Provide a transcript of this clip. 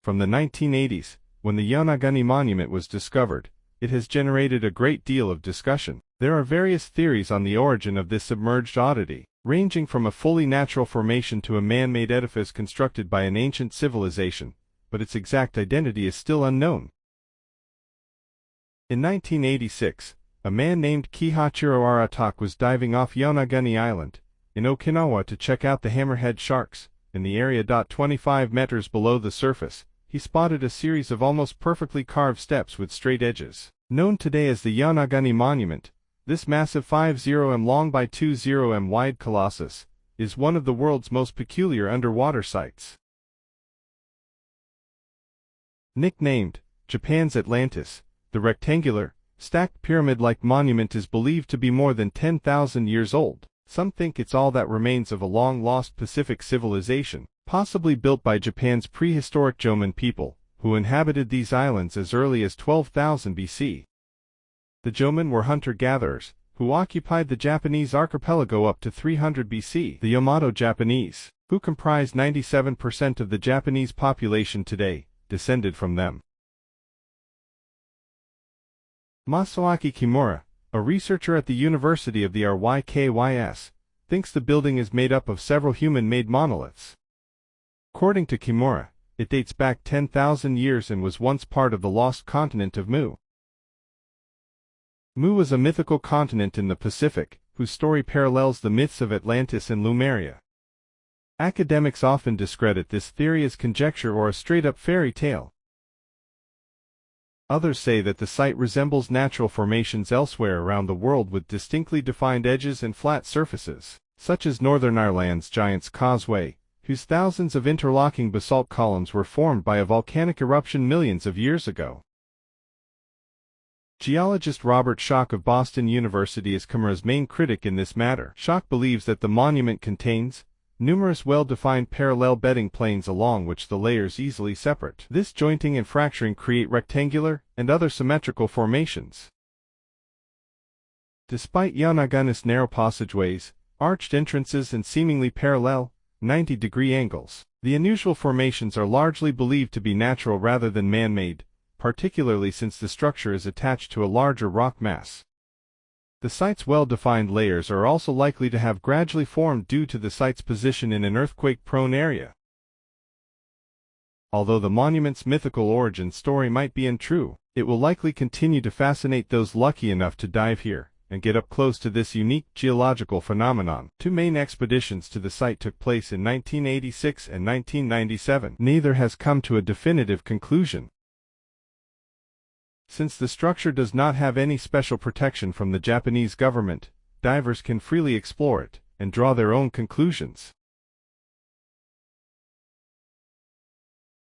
From the 1980s, when the Yonaguni Monument was discovered, it has generated a great deal of discussion. There are various theories on the origin of this submerged oddity, ranging from a fully natural formation to a man-made edifice constructed by an ancient civilization, but its exact identity is still unknown. In 1986, a man named Kihachiro Aratak was diving off Yonaguni Island, in Okinawa to check out the hammerhead sharks. In the area 25 meters below the surface, he spotted a series of almost perfectly carved steps with straight edges. Known today as the Yonaguni Monument, this massive 50m long by 20m wide colossus is one of the world's most peculiar underwater sites. Nicknamed Japan's Atlantis, the rectangular, stacked pyramid-like monument is believed to be more than 10,000 years old. Some think it's all that remains of a long-lost Pacific civilization, possibly built by Japan's prehistoric Jomon people, who inhabited these islands as early as 12,000 BC. The Jomon were hunter-gatherers, who occupied the Japanese archipelago up to 300 BC. The Yamato Japanese, who comprise 97% of the Japanese population today, descended from them. Masaaki Kimura, a researcher at the University of the RYKYS, thinks the building is made up of several human-made monoliths. According to Kimura, it dates back 10,000 years and was once part of the lost continent of Mu. Mu was a mythical continent in the Pacific, whose story parallels the myths of Atlantis and Lemuria. Academics often discredit this theory as conjecture or a straight-up fairy tale. Others say that the site resembles natural formations elsewhere around the world with distinctly defined edges and flat surfaces, such as Northern Ireland's Giant's Causeway, whose thousands of interlocking basalt columns were formed by a volcanic eruption millions of years ago. Geologist Robert Schoch of Boston University is Kimura's main critic in this matter. Schoch believes that the monument contains numerous well-defined parallel bedding planes along which the layers easily separate. This jointing and fracturing create rectangular and other symmetrical formations. Despite Yonaguni's narrow passageways, arched entrances and seemingly parallel, 90-degree angles, the unusual formations are largely believed to be natural rather than man-made, particularly since the structure is attached to a larger rock mass. The site's well-defined layers are also likely to have gradually formed due to the site's position in an earthquake-prone area. Although the monument's mythical origin story might be untrue, it will likely continue to fascinate those lucky enough to dive here and get up close to this unique geological phenomenon. Two main expeditions to the site took place in 1986 and 1997. Neither has come to a definitive conclusion. Since the structure does not have any special protection from the Japanese government, divers can freely explore it and draw their own conclusions.